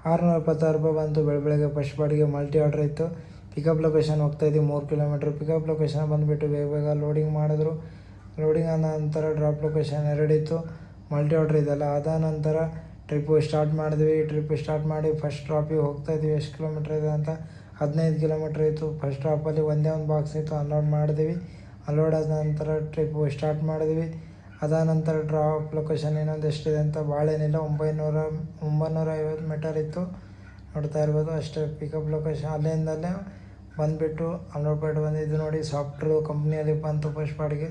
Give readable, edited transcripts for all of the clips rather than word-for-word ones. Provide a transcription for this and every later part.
₹676 ಬಂತು. ಬೆಳಗ್ಗೆ ಫಸ್ಟ್ ಬಾಡಿಗೆ ಮಲ್ಟಿ ಆರ್ಡ್ರ್ ಇತ್ತು. ಪಿಕಪ್ ಲೊಕೇಶನ್ ಹೋಗ್ತಾಯಿದ್ವಿ 3 ಕಿಲೋಮೀಟ್ರ್. ಪಿಕಪ್ ಲೊಕೇಶನ್ ಬಂದುಬಿಟ್ಟು ಬೇಗ ಲೋಡಿಂಗ್ ಮಾಡಿದ್ರು. ಲೋಡಿಂಗ್ ಆದ ನಂತರ ಡ್ರಾಪ್ ಲೊಕೇಶನ್ 2 ಇತ್ತು. ಮಲ್ಟಿ ಆರ್ಡ್ರ್ ಇದೆಲ್ಲ ಆದ ನಂತರ ಟ್ರಿಪ್ಪು ಸ್ಟಾರ್ಟ್ ಮಾಡಿದ್ವಿ. ಟ್ರಿಪ್ ಸ್ಟಾರ್ಟ್ ಮಾಡಿ ಫಸ್ಟ್ ಡ್ರಾಪಿಗೆ ಹೋಗ್ತಾಯಿದ್ವಿ. ಎಷ್ಟು ಕಿಲೋಮೀಟ್ರ್ ಇದೆ ಅಂತ 15 ಕಿಲೋಮೀಟ್ರ್ ಇತ್ತು. ಫಸ್ಟ್ ಡ್ರಾಪಲ್ಲಿ ಒಂದೇ ಒಂದು ಬಾಕ್ಸ್ ಇತ್ತು, ಅನ್ಲೋಡ್ ಮಾಡಿದ್ವಿ. ಅನ್ಲೋಡ್ ಆದ ನಂತರ ಟ್ರಿಪ್ಪು ಸ್ಟಾರ್ಟ್ ಮಾಡಿದ್ವಿ. ಅದಾದ ನಂತರ ಡ್ರಾಪ್ ಲೊಕೇಶನ್ ಇನ್ನೊಂದು ಎಷ್ಟಿದೆ ಅಂತ ಭಾಳ ಏನಿಲ್ಲ, 950 ಮೀಟರ್ ಇತ್ತು, ನೋಡ್ತಾ ಇರ್ಬೋದು ಅಷ್ಟೇ. ಪಿಕಪ್ ಲೊಕೇಶನ್ ಅಲ್ಲಿಂದಲೇ ಬಂದುಬಿಟ್ಟು ಅಮೃತಪೇಟೆ ಬಂದು ಇದು ನೋಡಿ ಸಾಫ್ಟ್ವೇರ್ ಕಂಪ್ನಿಯಲ್ಲಿ ಬಂತು ಫಸ್ಟ್ ಬಾಡಿಗೆ.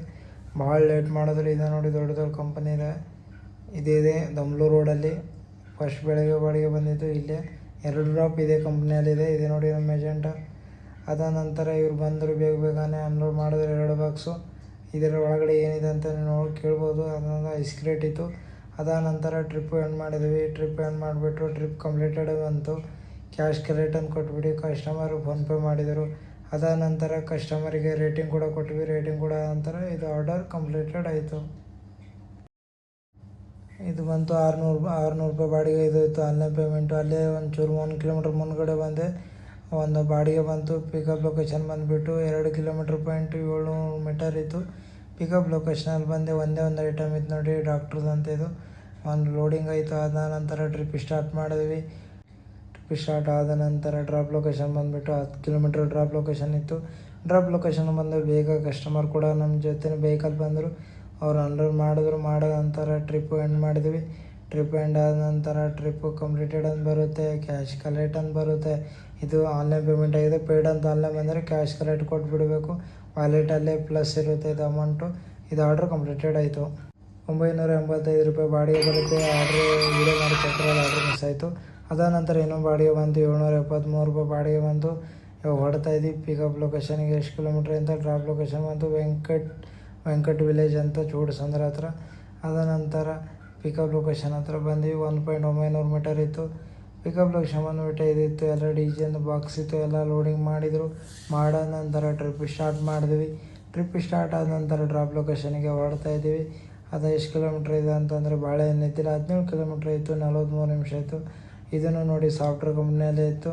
ಭಾಳ ಲೇಟ್ ಮಾಡಿದ್ರು. ಇದು ನೋಡಿ ದೊಡ್ಡ ಕಂಪನಿ ಇದೆ, ಇದಿದೆ ದಮ್ಲೂರು ರೋಡಲ್ಲಿ. ಫಸ್ಟ್ ಬೆಳಗ್ಗೆ ಬಾಡಿಗೆ ಬಂದಿದ್ದು ಇಲ್ಲೇ. 2 ಡ್ರಾಪ್ ಇದೇ ಕಂಪ್ನಿಯಲ್ಲಿದೆ. ಇದು ನೋಡಿ ನಮ್ಮ ಏಜೆಂಟ. ಅದಾದ ನಂತರ ಇವ್ರು ಬಂದರು, ಬೇಗನೆ ಅನ್ಲೋಡ್ ಮಾಡಿದ್ರು 2 ಬಾಕ್ಸು. ಇದರ ಒಳಗಡೆ ಏನಿದೆ ಅಂತ ನೋಡಿ ಕೇಳ್ಬೋದು. ಅದೊಂದು ಐಸ್ ಕ್ರೇಟ್ ಇತ್ತು. ಅದಾದ ನಂತರ ಟ್ರಿಪ್ ಎಂಡ್ ಮಾಡಿದ್ವಿ. ಟ್ರಿಪ್ ಎಂಡ್ ಮಾಡಿಬಿಟ್ಟು ಟ್ರಿಪ್ ಕಂಪ್ಲೀಟೆಡ್ ಬಂತು. ಕ್ಯಾಶ್ ಕ್ರೆಡಿಟ್ ಕೊಟ್ಬಿಟ್ಟು ಕಸ್ಟಮರ್ ಫೋನ್ಪೇ ಮಾಡಿದರು. ಅದಾದ ನಂತರ ಕಸ್ಟಮರಿಗೆ ರೇಟಿಂಗ್ ಕೂಡ ಕೊಟ್ವಿ. ರೇಟಿಂಗ್ ಕೂಡ ನಂತರ ಇದು ಆರ್ಡರ್ ಕಂಪ್ಲೀಟೆಡ್ ಆಯಿತು. ಇದು ಬಂತು ₹600 ಬಾಡಿಗೆ. ಇದು ಇತ್ತು ಆನ್ಲೈನ್ ಪೇಮೆಂಟು. ಅಲ್ಲೇ ಒಂಚೂರು 1 ಕಿಲೋಮೀಟ್ರ್ ಮುಂದ್ಗಡೆ ಬಂದೆ, ಒಂದು ಬಾಡಿಗೆ ಬಂತು. ಪಿಕಪ್ ಲೊಕೇಶನ್ ಬಂದುಬಿಟ್ಟು 2 ಕಿಲೋಮೀಟ್ರ್ .700 ಮೀಟರ್ ಇತ್ತು. ಪಿಕಪ್ ಲೊಕೇಶನಲ್ಲಿ ಬಂದೆ. ಒಂದೇ ಒಂದು ಐಟಮ್ ಇತ್ತು ನೋಡಿ, ಡಾಕ್ಟ್ರದ್ದು ಅಂತ. ಇದು ಒಂದು ಲೋಡಿಂಗ್ ಆಯಿತು. ಅದಾದ ನಂತರ ಟ್ರಿಪ್ ಸ್ಟಾರ್ಟ್ ಮಾಡಿದ್ವಿ. ಟ್ರಿಪ್ ಸ್ಟಾರ್ಟ್ ಆದ ನಂತರ ಡ್ರಾಪ್ ಲೊಕೇಶನ್ ಬಂದುಬಿಟ್ಟು 10 ಕಿಲೋಮೀಟ್ರ್ ಡ್ರಾಪ್ ಲೊಕೇಶನ್ ಇತ್ತು. ಡ್ರಾಪ್ ಲೊಕೇಶನ್ ಬಂದು ಬೇಗ ಕಸ್ಟಮರ್ ಕೂಡ ನಮ್ಮ ಜೊತೆ ವೆಹಿಕಲ್ ಬಂದರು. ಅವ್ರು ಅನ್ಲೋಡ್ ಮಾಡಿದ್ರು. ಮಾಡಿದ ನಂತರ ಟ್ರಿಪ್ಪು ಎಂಡ್ ಮಾಡಿದ್ವಿ. ಟ್ರಿಪ್ ಎಂಡ್ ಆದ ನಂತರ ಟ್ರಿಪ್ಪು ಕಂಪ್ಲೀಟೆಡ್ ಅಂತ ಬರುತ್ತೆ, ಕ್ಯಾಶ್ ಕಲೆಕ್ಟ್ ಅಂತ ಬರುತ್ತೆ. ಇದು ಆನ್ಲೈನ್ ಪೇಮೆಂಟ್ ಆಗಿದೆ. ಪೇಯ್ಡ್ ಅಂತ ಆನ್ಲೈನ್ ಬಂದರೆ ಕ್ಯಾಶ್ ಕಲೆಕ್ಟ್ ಕೊಟ್ಬಿಡಬೇಕು. ವಾಲೆಟಲ್ಲೇ ಪ್ಲಸ್ ಇರುತ್ತೆ ಇದು ಅಮೌಂಟು. ಇದು ಆರ್ಡ್ರ್ ಕಂಪ್ಲೀಟೆಡ್ ಆಯಿತು. ₹985 ಬಾಡಿಗೆ ಬರುತ್ತೆ. ಆರ್ಡ್ರ್ ವೀಡಿಯೋ ಮಾಡಿ ಕೊಟ್ಟರೆ ಆರ್ಡ್ರ್ ಮಿಸ್ ಆಯಿತು. ಅದಾದ ನಂತರ ಇನ್ನೊಂದು ಬಾಡಿಗೆ ಬಂತು, ₹773 ಬಾಡಿಗೆ ಬಂತು. ಇವಾಗ ಹೊಡ್ತಾ ಇದ್ವಿ ಪಿಕಪ್ ಲೊಕೇಶನ್ಗೆ ಎಷ್ಟು ಕಿಲೋಮೀಟ್ರ್ ಅಂತ. ಡ್ರಾಪ್ ಲೊಕೇಶನ್ ಬಂತು ವೆಂಕಟ್ ವಿಲೇಜ್ ಅಂತ, ಚೂಡ್ಸಂದ್ರ ಹತ್ರ. ಅದ ನಂತರ ಪಿಕಪ್ ಲೊಕೇಶನ್ ಹತ್ರ ಬಂದ್ವಿ. 1.900 ಮೀಟರ್ ಇತ್ತು. ಪಿಕಪ್ ಲೊಕೇಶನ್ ಬಂದುಬಿಟ್ಟು ಇದಿತ್ತು, ಎಲ್ಲ DJ ಒಂದು ಬಾಕ್ಸ್ ಇತ್ತು, ಎಲ್ಲ ಲೋಡಿಂಗ್ ಮಾಡಿದರು. ಮಾಡೋ ನಂತರ ಟ್ರಿಪ್ ಸ್ಟಾರ್ಟ್ ಮಾಡಿದ್ವಿ. ಟ್ರಿಪ್ ಸ್ಟಾರ್ಟ್ ಆದ ನಂತರ ಡ್ರಾಪ್ ಲೊಕೇಶನಿಗೆ ಹೊಡ್ತಾ ಇದ್ದೀವಿ. ಅದು ಎಷ್ಟು ಕಿಲೋಮೀಟ್ರ್ ಇದೆ ಅಂತಂದರೆ ಭಾಳ ಏನಿದ್ದಿಲ್ಲ, 17 ಕಿಲೋಮೀಟ್ರ್ ಇತ್ತು, 43 ನಿಮಿಷ ಇತ್ತು. ಇದನ್ನು ನೋಡಿ ಸಾಫ್ಟ್ವೇರ್ ಕಂಪ್ನಿಯಲ್ಲೇ ಇತ್ತು.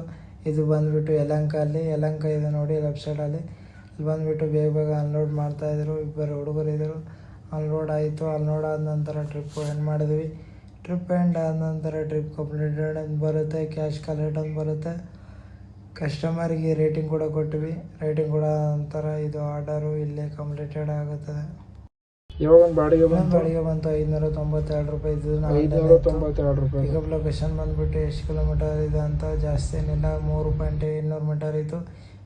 ಇದು ಬಂದುಬಿಟ್ಟು ಯಲಹಂಕ ಇದೆ ನೋಡಿ ಲೆಫ್ಟ್ ಸೈಡಲ್ಲಿ. ಇಲ್ಲಿ ಬಂದುಬಿಟ್ಟು ಬೇಗ ಅನ್ಲೋಡ್ ಮಾಡ್ತಾಯಿದ್ರು. ಇಬ್ಬರು ಹುಡುಗರು ಇದ್ದರು. ಅನ್ಲೋಡ್ ಆಯಿತು. ಅನ್ಲೋಡ್ ಆದ ನಂತರ ಟ್ರಿಪ್ಪು ಎಂಡ್ ಮಾಡಿದ್ವಿ. ಟ್ರಿಪ್ ಎಂಡ್ ಆದ ನಂತರ ಟ್ರಿಪ್ ಕಂಪ್ಲೀಟೆಡ್ ಅಂತ ಬರುತ್ತೆ, ಕ್ಯಾಶ್ ಕಲೆಕ್ಟ್ ಅಂತ ಬರುತ್ತೆ. ಕಸ್ಟಮರಿಗೆ ರೇಟಿಂಗ್ ಕೂಡ ಕೊಟ್ವಿ. ರೇಟಿಂಗ್ ಕೂಡ ನಂತರ ಇದು ಆರ್ಡರು ಇಲ್ಲೇ ಕಂಪ್ಲೀಟೆಡ್ ಆಗುತ್ತದೆ. ಇವಾಗ ಒಂದು ಬಾಡಿಗೆ ಬಂತು ₹592 ಇದು ₹592. ಪಿಕಪ್ ಲೊಕೇಶನ್ ಬಂದುಬಿಟ್ಟು ಎಷ್ಟು ಕಿಲೋಮೀಟರ್ ಇದೆ ಅಂತ ಜಾಸ್ತಿ ಏನಿಲ್ಲ, 3.200 ಮೀಟರ್ ಇತ್ತು.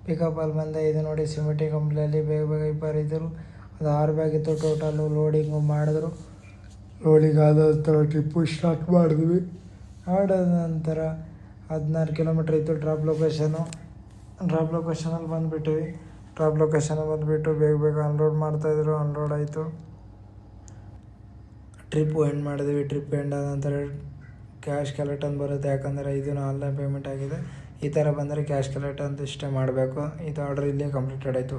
ಪಿಕಪ್ಪಲ್ಲಿ ಬಂದೆ. ಇದು ನೋಡಿ ಸಿಮೆಂಟಿ ಕಂಪ್ನಿಯಲ್ಲಿ ಬೇಗ ಇಬ್ಬರು ಇದ್ದರು. ಅದು 6 ಬ್ಯಾಗ್ ಇತ್ತು ಟೋಟಲು. ಲೋಡಿಂಗು ಮಾಡಿದ್ರು. ಲೋಡಿಂಗ್ ಆದ ನಂತರ ಟ್ರಿಪ್ಪು ಸ್ಟಾರ್ಟ್ ಮಾಡಿದ್ವಿ. ಆಡೋದ ನಂತರ 16 ಕಿಲೋಮೀಟ್ರ್ ಇತ್ತು ಡ್ರಾಪ್ ಲೊಕೇಶನು. ಡ್ರಾಪ್ ಲೊಕೇಶನಲ್ಲಿ ಬಂದುಬಿಟ್ಟಿವಿ. ಡ್ರಾಪ್ ಲೊಕೇಶನ್ ಬಂದುಬಿಟ್ಟು ಬೇಗ ಅನ್ಲೋಡ್ ಮಾಡ್ತಾಯಿದ್ರು. ಅನ್ಲೋಡ್ ಆಯಿತು. ಟ್ರಿಪ್ಪು ಎಂಡ್ ಮಾಡಿದ್ವಿ. ಟ್ರಿಪ್ ಎಂಡ್ ಆದ ನಂತರ ಕ್ಯಾಶ್ ಕಲೆಕ್ಟ್ ಅಂತ ಬರುತ್ತೆ, ಯಾಕಂದರೆ ಇದನ್ನು ಆನ್ಲೈನ್ ಪೇಮೆಂಟ್ ಆಗಿದೆ. ಈ ಥರ ಬಂದರೆ ಕ್ಯಾಶ್ ಕಲೆಕ್ಟ್ ಅಂತ ಇಷ್ಟೇ ಮಾಡಬೇಕು. ಇದು ಆರ್ಡ್ರ್ ಇಲ್ಲೇ ಕಂಪ್ಲೀಟೆಡ್ ಆಯಿತು.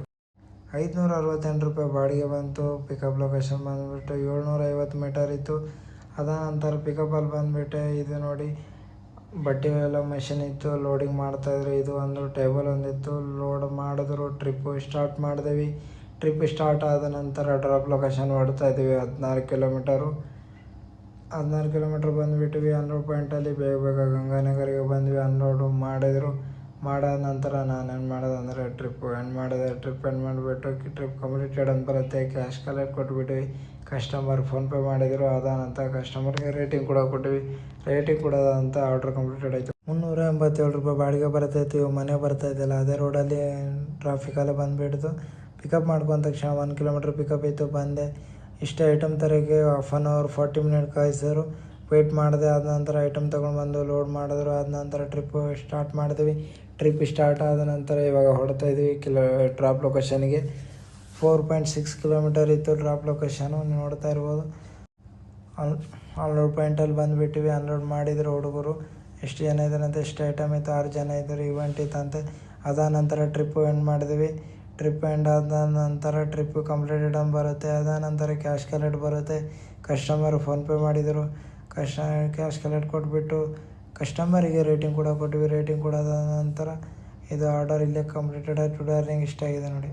₹568 ಬಾಡಿಗೆ ಬಂತು. ಪಿಕಪ್ ಲೊಕೇಶನ್ ಬಂದುಬಿಟ್ಟು 750 ಮೀಟರ್ ಇತ್ತು. ಅದಾದ ನಂತರ ಪಿಕಪ್ಪಲ್ಲಿ ಬಂದುಬಿಟ್ಟೆ. ಇದು ನೋಡಿ ಬಟ್ಟೆ ಎಲ್ಲ ಮೆಷಿನ್ ಇತ್ತು, ಲೋಡಿಂಗ್ ಮಾಡ್ತಾಯಿದ್ರು. ಇದು ಒಂದು ಟೇಬಲ್ ಒಂದಿತ್ತು, ಲೋಡ್ ಮಾಡಿದ್ರು. ಟ್ರಿಪ್ಪು ಸ್ಟಾರ್ಟ್ ಮಾಡಿದ್ವಿ. ಟ್ರಿಪ್ ಸ್ಟಾರ್ಟ್ ಆದ ನಂತರ ಡ್ರಾಪ್ ಲೊಕೇಶನ್ ಹೊಡ್ತಾಯಿದ್ವಿ. 16 ಕಿಲೋಮೀಟ್ರ್ ಬಂದುಬಿಟ್ವಿ. ಅನ್ಲೋಡ್ ಪಾಯಿಂಟಲ್ಲಿ ಬೇಗ ಗಂಗಾನಗರಿಗೆ ಬಂದ್ವಿ. ಅನ್ಲೋಡು ಮಾಡಿದರು. ಮಾಡಾದ ನಂತರ ನಾನೇನು ಮಾಡೋದು ಅಂದರೆ ಟ್ರಿಪ್ಪು ಎಂಡ್ ಮಾಡಿದೆ. ಟ್ರಿಪ್ ಎಂಡ್ ಮಾಡಿಬಿಟ್ಟು ಟ್ರಿಪ್ ಕಂಪ್ಲೀಟೆಡ್ ಅಂತ ಬರುತ್ತೆ, ಕ್ಯಾಶ್ ಕಲೆಕ್ಟ್ ಕೊಟ್ಬಿಟ್ವಿ. ಕಸ್ಟಮರ್ ಫೋನ್ಪೇ ಮಾಡಿದರು. ಅದ ನಂತರ ಕಸ್ಟಮರ್ಗೆ ರೇಟಿಂಗ್ ಕೂಡ ಕೊಟ್ವಿ. ರೇಟಿಂಗ್ ಕೂಡ ಅಂತ ಆರ್ಡ್ರ್ ಕಂಪ್ಲೀಟೆಡ್ ಆಯಿತು. ₹387 ಬಾಡಿಗೆ ಬರ್ತಾಯಿತ್ತು. ಇವಾಗ ಮನೆ ಬರ್ತಾಯಿದ್ದಲ್ಲ ಅದೇ ರೋಡಲ್ಲಿ ಟ್ರಾಫಿಕಲ್ಲೇ ಬಂದುಬಿಡ್ತು. ಪಿಕಪ್ ಮಾಡ್ಕೊಂಡ ತಕ್ಷಣ 1 ಕಿಲೋಮೀಟ್ರ್ ಪಿಕಪ್ ಇತ್ತು. ಬಂದೆ. ಇಷ್ಟೇ ಐಟಮ್ ತರೋಕ್ಕೆ 1/2 hour 40 ಮಿನಿಟ್ ಕಾಯಿಸಿದ್ರು. ವೆಯ್ಟ್ ಮಾಡಿದೆ. ಆದ ನಂತರ ಐಟಮ್ ತೊಗೊಂಡು ಲೋಡ್ ಮಾಡಿದ್ರು. ಆದ ನಂತರ ಟ್ರಿಪ್ಪು ಸ್ಟಾರ್ಟ್ ಮಾಡಿದ್ವಿ. ಟ್ರಿಪ್ ಸ್ಟಾರ್ಟ್ ಆದ ನಂತರ ಇವಾಗ ಹೊಡ್ತಾಯಿದ್ವಿ ಡ್ರಾಪ್ ಲೊಕೇಶನ್ಗೆ. 4.6 ಕಿಲೋಮೀಟರ್ ಇತ್ತು ಡ್ರಾಪ್ ಲೊಕೇಶನು, ನೋಡ್ತಾ ಇರ್ಬೋದು. ಅನ್ಲೋಡ್ ಪಾಯಿಂಟಲ್ಲಿ ಬಂದುಬಿಟ್ಟಿವಿ. ಅನ್ಲೋಡ್ ಮಾಡಿದ್ರು ಹುಡುಗರು. ಎಷ್ಟು ಜನ ಇದ್ದಾರೆ ಅಂತ, ಎಷ್ಟು ಐಟಮ್ ಇತ್ತು, 6 ಜನ ಇದ್ದರು. ಇವೆಂಟ್ ಇತ್ತಂತೆ. ಅದಾದ ನಂತರ ಟ್ರಿಪ್ಪು ಎಂಡ್ ಮಾಡಿದ್ವಿ. ಟ್ರಿಪ್ ಎಂಡ್ ಆದ ನಂತರ ಟ್ರಿಪ್ಪು ಕಂಪ್ಲೀಟೆಡ್ ಅಂತ ಬರುತ್ತೆ. ಅದಾದ ನಂತರ ಕ್ಯಾಶ್ ಕಲೆಕ್ಟ್ ಬರುತ್ತೆ. ಕಸ್ಟಮರ್ ಫೋನ್ಪೇ ಮಾಡಿದರು. ಕ್ಯಾಶ್ ಕಲೆಕ್ಟ್ ಕೊಟ್ಬಿಟ್ಟು ಕಸ್ಟಮರಿಗೆ ರೇಟಿಂಗ್ ಕೂಡ ಕೊಟ್ಟಿವಿ. ರೇಟಿಂಗ್ ಕೊಡೋದ ನಂತರ ಇದು ಆರ್ಡರ್ ಇಲ್ಲೇ ಕಂಪ್ಲೀಟೆಡ್ ಆಗಿ ಟುಡೇ ಅರ್ನಿಂಗ್ ಇಷ್ಟ ಆಗಿದೆ ನೋಡಿ.